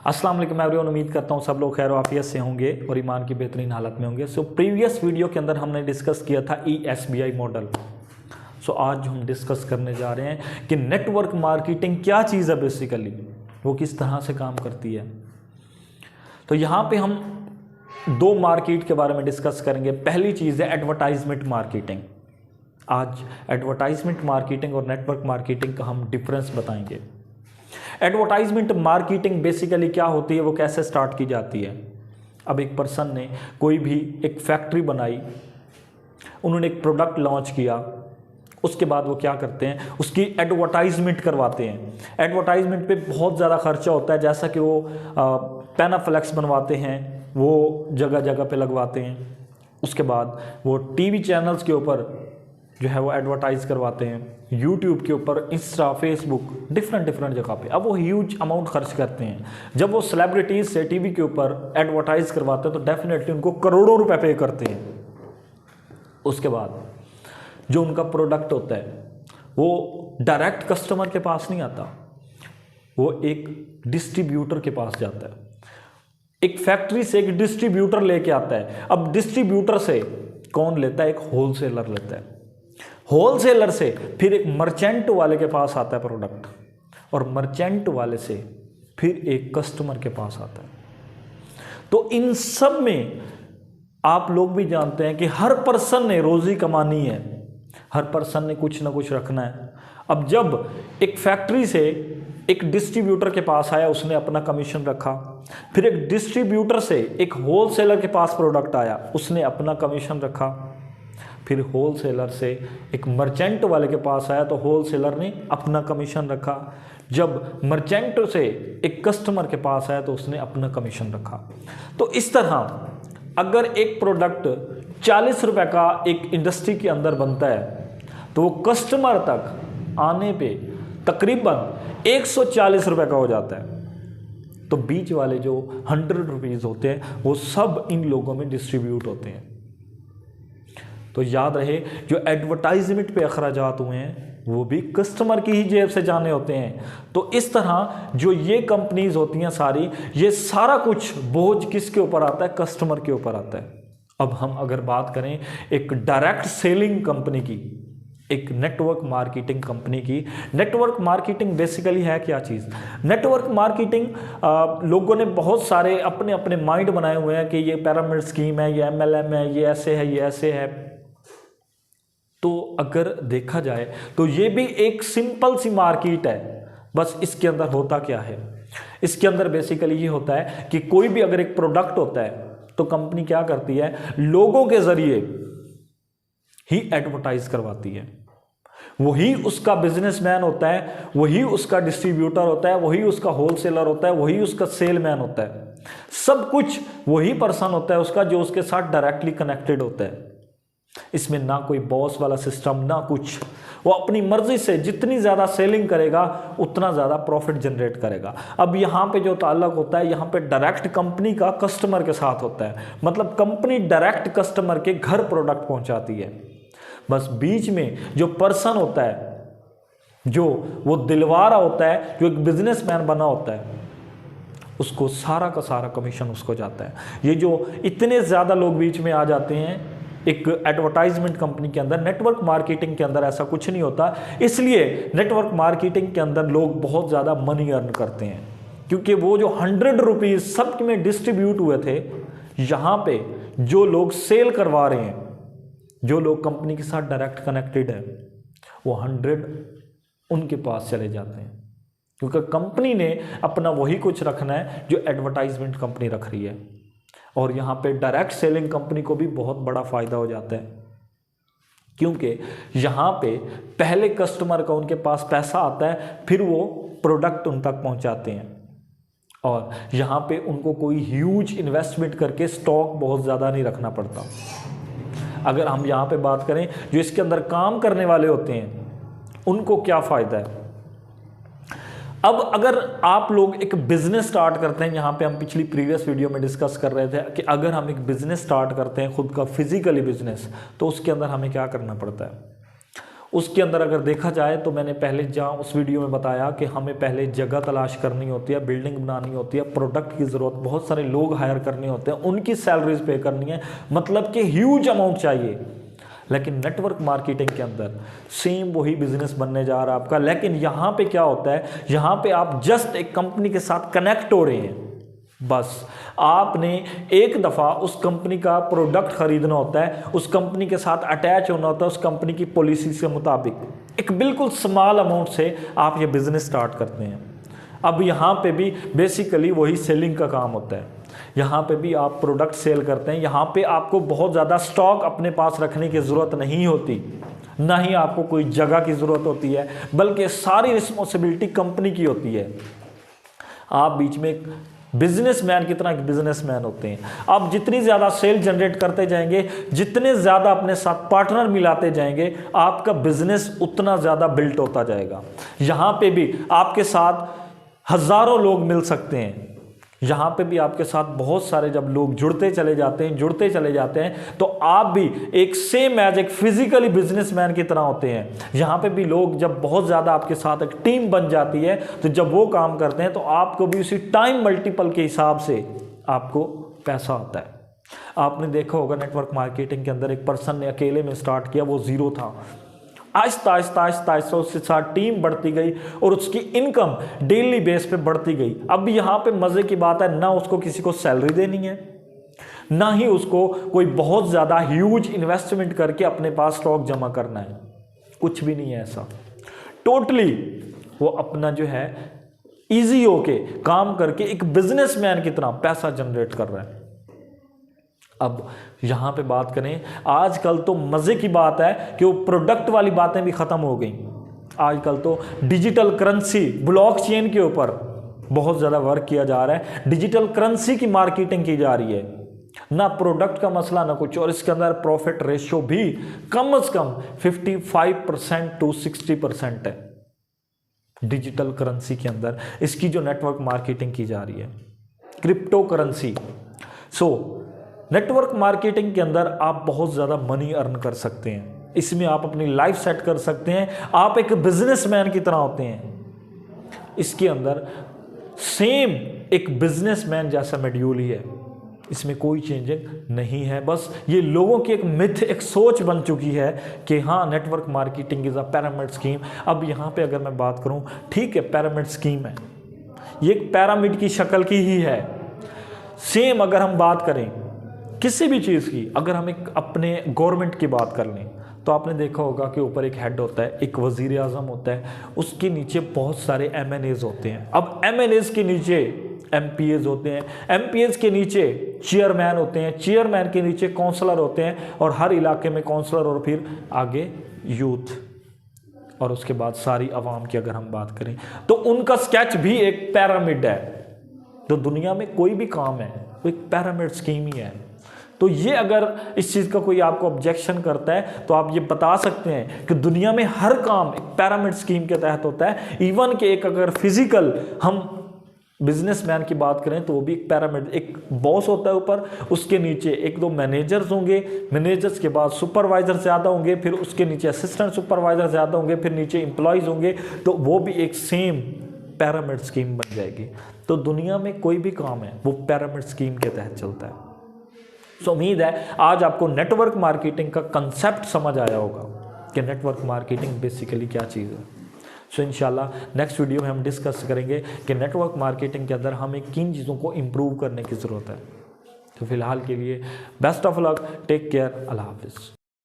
अस्सलाम वालेकुम एवरीवन, उम्मीद करता हूँ सब लोग खैर आफियत से होंगे और ईमान की बेहतरीन हालत में होंगे। प्रीवियस वीडियो के अंदर हमने डिस्कस किया था ESBI मॉडल। आज हम डिस्कस करने जा रहे हैं कि नेटवर्क मार्केटिंग क्या चीज़ है, बेसिकली वो किस तरह से काम करती है। तो यहाँ पे हम दो मार्केट के बारे में डिस्कस करेंगे। पहली चीज़ है एडवर्टाइजमेंट मार्केटिंग। आज एडवर्टाइजमेंट मार्केटिंग और नेटवर्क मार्केटिंग का हम डिफरेंस बताएंगे। एडवर्टाइजमेंट मार्केटिंग बेसिकली क्या होती है, वो कैसे स्टार्ट की जाती है। अब एक पर्सन ने कोई भी एक फैक्ट्री बनाई, उन्होंने एक प्रोडक्ट लॉन्च किया, उसके बाद वो क्या करते हैं, उसकी एडवर्टाइजमेंट करवाते हैं। एडवर्टाइजमेंट पे बहुत ज़्यादा खर्चा होता है, जैसा कि वो पैनाफ्लेक्स बनवाते हैं, वो जगह जगह पे लगवाते हैं। उसके बाद वो टीवी चैनल्स के ऊपर जो है वो एडवर्टाइज करवाते हैं, यूट्यूब के ऊपर, इंस्टा, फेसबुक, डिफरेंट जगह पे। अब वो ह्यूज अमाउंट खर्च करते हैं। जब वो सेलिब्रिटीज से टीवी के ऊपर एडवर्टाइज करवाते हैं तो डेफिनेटली उनको करोड़ों रुपए पे करते हैं। उसके बाद जो उनका प्रोडक्ट होता है वो डायरेक्ट कस्टमर के पास नहीं आता, वो एक डिस्ट्रीब्यूटर के पास जाता है। एक फैक्ट्री से एक डिस्ट्रीब्यूटर लेके आता है। अब डिस्ट्रीब्यूटर से कौन लेता है, एक होलसेलर लेता है। होलसेलर से फिर एक मर्चेंट वाले के पास आता है प्रोडक्ट, और मर्चेंट वाले से फिर एक कस्टमर के पास आता है। तो इन सब में आप लोग भी जानते हैं कि हर पर्सन ने रोजी कमानी है, हर पर्सन ने कुछ ना कुछ रखना है। अब जब एक फैक्ट्री से एक डिस्ट्रीब्यूटर के पास आया, उसने अपना कमीशन रखा। फिर एक डिस्ट्रीब्यूटर से एक होलसेलर के पास प्रोडक्ट आया, उसने अपना कमीशन रखा। फिर होलसेलर से एक मर्चेंट वाले के पास आया तो होलसेलर ने अपना कमीशन रखा। जब मर्चेंट से एक कस्टमर के पास आया तो उसने अपना कमीशन रखा। तो इस तरह अगर एक प्रोडक्ट 40 रुपए का एक इंडस्ट्री के अंदर बनता है तो वो कस्टमर तक आने पे तकरीबन 140 रुपए का हो जाता है। तो बीच वाले जो 100 रुपीज़ होते हैं वो सब इन लोगों में डिस्ट्रीब्यूट होते हैं। तो याद रहे, जो एडवर्टाइजमेंट पे अखराजात हुए हैं वो भी कस्टमर की ही जेब से जाने होते हैं। तो इस तरह जो ये कंपनीज होती हैं सारी, ये सारा कुछ बोझ किसके ऊपर आता है, कस्टमर के ऊपर आता है। अब हम अगर बात करें एक डायरेक्ट सेलिंग कंपनी की, एक नेटवर्क मार्केटिंग कंपनी की। नेटवर्क मार्केटिंग बेसिकली है क्या चीज़। नेटवर्क मार्केटिंग लोगों ने बहुत सारे अपने अपने माइंड बनाए हुए हैं कि ये पिरामिड स्कीम है, ये MLM है, ये ऐसे है, ये ऐसे है। तो अगर देखा जाए तो ये भी एक सिंपल सी मार्केट है। बस इसके अंदर होता क्या है, इसके अंदर बेसिकली ये होता है कि कोई भी अगर एक प्रोडक्ट होता है तो कंपनी क्या करती है, लोगों के जरिए ही एडवर्टाइज करवाती है। वही उसका बिजनेसमैन होता है, वही उसका डिस्ट्रीब्यूटर होता है, वही उसका होलसेलर होता है, वही उसका सेलमैन होता है। सब कुछ वही पर्सन होता है उसका, जो उसके साथ डायरेक्टली कनेक्टेड होता है। इसमें ना कोई बॉस वाला सिस्टम, ना कुछ। वो अपनी मर्जी से जितनी ज़्यादा सेलिंग करेगा उतना ज़्यादा प्रॉफिट जनरेट करेगा। अब यहाँ पे जो ताल्लुक होता है, यहाँ पे डायरेक्ट कंपनी का कस्टमर के साथ होता है। मतलब कंपनी डायरेक्ट कस्टमर के घर प्रोडक्ट पहुँचाती है। बस बीच में जो पर्सन होता है, जो वो दिलवारा होता है, जो एक बिजनेसमैन बना होता है, उसको सारा का सारा कमीशन उसको जाता है। ये जो इतने ज़्यादा लोग बीच में आ जाते हैं एक एडवर्टाइजमेंट कंपनी के अंदर, नेटवर्क मार्केटिंग के अंदर ऐसा कुछ नहीं होता। इसलिए नेटवर्क मार्केटिंग के अंदर लोग बहुत ज़्यादा मनी अर्न करते हैं, क्योंकि वो जो 100 रुपीज़ सब में डिस्ट्रीब्यूट हुए थे, यहाँ पे जो लोग सेल करवा रहे हैं, जो लोग कंपनी के साथ डायरेक्ट कनेक्टेड है, वो 100 उनके पास चले जाते हैं। क्योंकि कंपनी ने अपना वही कुछ रखना है जो एडवर्टाइजमेंट कंपनी रख रही है। और यहाँ पे डायरेक्ट सेलिंग कंपनी को भी बहुत बड़ा फ़ायदा हो जाता है, क्योंकि यहाँ पे पहले कस्टमर का उनके पास पैसा आता है, फिर वो प्रोडक्ट उन तक पहुँचाते हैं। और यहाँ पे उनको कोई ह्यूज इन्वेस्टमेंट करके स्टॉक बहुत ज़्यादा नहीं रखना पड़ता। अगर हम यहाँ पे बात करें जो इसके अंदर काम करने वाले होते हैं, उनको क्या फ़ायदा है। अब अगर आप लोग एक बिजनेस स्टार्ट करते हैं, यहाँ पे हम पिछली प्रीवियस वीडियो में डिस्कस कर रहे थे कि अगर हम एक बिजनेस स्टार्ट करते हैं, खुद का फिजिकली बिजनेस, तो उसके अंदर हमें क्या करना पड़ता है। उसके अंदर अगर देखा जाए तो मैंने पहले जहाँ उस वीडियो में बताया कि हमें पहले जगह तलाश करनी होती है, बिल्डिंग बनानी होती है, प्रोडक्ट की ज़रूरत, बहुत सारे लोग हायर करने होते हैं, उनकी सैलरीज पे करनी है, मतलब कि ह्यूज अमाउंट चाहिए। लेकिन नेटवर्क मार्केटिंग के अंदर सेम वही बिजनेस बनने जा रहा है आपका, लेकिन यहाँ पे क्या होता है, यहाँ पे आप जस्ट एक कंपनी के साथ कनेक्ट हो रहे हैं। बस आपने एक दफ़ा उस कंपनी का प्रोडक्ट खरीदना होता है, उस कंपनी के साथ अटैच होना होता है, उस कंपनी की पॉलिसी के मुताबिक एक बिल्कुल स्मॉल अमाउंट से आप ये बिज़नेस स्टार्ट करते हैं। अब यहाँ पे भी बेसिकली वही सेलिंग का काम होता है, यहाँ पे भी आप प्रोडक्ट सेल करते हैं। यहाँ पे आपको बहुत ज़्यादा स्टॉक अपने पास रखने की ज़रूरत नहीं होती, ना ही आपको कोई जगह की ज़रूरत होती है, बल्कि सारी रिस्पॉन्सिबिलिटी कंपनी की होती है। आप बीच में एक बिजनेसमैन की तरह एक बिजनेसमैन होते हैं। आप जितनी ज़्यादा सेल जनरेट करते जाएंगे, जितने ज़्यादा अपने साथ पार्टनर मिलाते जाएंगे, आपका बिजनेस उतना ज़्यादा बिल्ट होता जाएगा। यहाँ पे भी आपके साथ हज़ारों लोग मिल सकते हैं, यहाँ पे भी आपके साथ बहुत सारे जब लोग जुड़ते चले जाते हैं तो आप भी एक सेम एज एक फिजिकली बिजनेसमैन की तरह होते हैं। यहाँ पे भी लोग जब बहुत ज़्यादा आपके साथ एक टीम बन जाती है, तो जब वो काम करते हैं तो आपको भी उसी टाइम मल्टीपल के हिसाब से आपको पैसा आता है। आपने देखा होगा नेटवर्क मार्केटिंग के अंदर एक पर्सन ने अकेले में स्टार्ट किया, वो ज़ीरो था, आहिस्ता आहिस्ता उसके साथ टीम बढ़ती गई और उसकी इनकम डेली बेस पे बढ़ती गई। अब यहाँ पे मज़े की बात है, ना उसको किसी को सैलरी देनी है, ना ही उसको कोई बहुत ज़्यादा ह्यूज इन्वेस्टमेंट करके अपने पास स्टॉक जमा करना है, कुछ भी नहीं है ऐसा। टोटली वो अपना जो है ईजी होके काम करके एक बिजनेसमैन की तरह पैसा जनरेट कर रहा है। अब यहाँ पे बात करें, आजकल तो मज़े की बात है कि वो प्रोडक्ट वाली बातें भी ख़त्म हो गई। आजकल तो डिजिटल करेंसी, ब्लॉकचेन के ऊपर बहुत ज़्यादा वर्क किया जा रहा है, डिजिटल करेंसी की मार्केटिंग की जा रही है। ना प्रोडक्ट का मसला ना कुछ, और इसके अंदर प्रॉफिट रेशो भी कम से कम 55% to 60% है डिजिटल करेंसी के अंदर, इसकी जो नेटवर्क मार्केटिंग की जा रही है, क्रिप्टो करेंसी। नेटवर्क मार्केटिंग के अंदर आप बहुत ज़्यादा मनी अर्न कर सकते हैं, इसमें आप अपनी लाइफ सेट कर सकते हैं, आप एक बिजनेसमैन की तरह होते हैं। इसके अंदर सेम एक बिजनेसमैन जैसा मॉड्यूल ही है, इसमें कोई चेंजिंग नहीं है। बस ये लोगों की एक मिथ, एक सोच बन चुकी है कि हाँ network marketing is a pyramid scheme. अब यहाँ पे अगर मैं बात करूँ, ठीक है पिरामिड स्कीम है, ये एक पिरामिड की शक्ल की ही है। सेम अगर हम बात करें किसी भी चीज़ की, अगर हम एक अपने गवर्नमेंट की बात कर लें तो आपने देखा होगा कि ऊपर एक हेड होता है, एक वज़ीर आज़म होता है, उसके नीचे बहुत सारे MNAs होते हैं। अब MNAs के नीचे MPAs होते हैं, MPAs के नीचे चेयरमैन होते हैं, चेयरमैन के नीचे काउंसलर होते हैं, और हर इलाके में काउंसलर, और फिर आगे यूथ, और उसके बाद सारी आवाम की अगर हम बात करें तो उनका स्केच भी एक पिरामिड है। तो दुनिया में कोई भी काम है वो एक पिरामिड स्कीम ही है। तो ये अगर इस चीज़ का कोई आपको ऑब्जेक्शन करता है तो आप ये बता सकते हैं कि दुनिया में हर काम एक पिरामिड स्कीम के तहत होता है। इवन कि एक अगर फिजिकल हम बिजनेसमैन की बात करें तो वो भी एक पिरामिड, एक बॉस होता है ऊपर, उसके नीचे एक दो मैनेजर्स होंगे, मैनेजर्स के बाद सुपरवाइजर ज़्यादा होंगे, फिर उसके नीचे असिस्टेंट सुपरवाइजर ज़्यादा होंगे, फिर नीचे एम्प्लॉयज़ होंगे, तो वो भी एक सेम पिरामिड स्कीम बन जाएगी। तो दुनिया में कोई भी काम है वो पिरामिड स्कीम के तहत चलता है। सो उम्मीद है आज आपको नेटवर्क मार्केटिंग का कंसेप्ट समझ आया होगा कि नेटवर्क मार्केटिंग बेसिकली क्या चीज़ है। सो इंशाल्लाह नेक्स्ट वीडियो में हम डिस्कस करेंगे कि नेटवर्क मार्केटिंग के अंदर हमें किन चीज़ों को इम्प्रूव करने की ज़रूरत है। तो फिलहाल के लिए best of luck, take care, अल्लाह हाफिज़।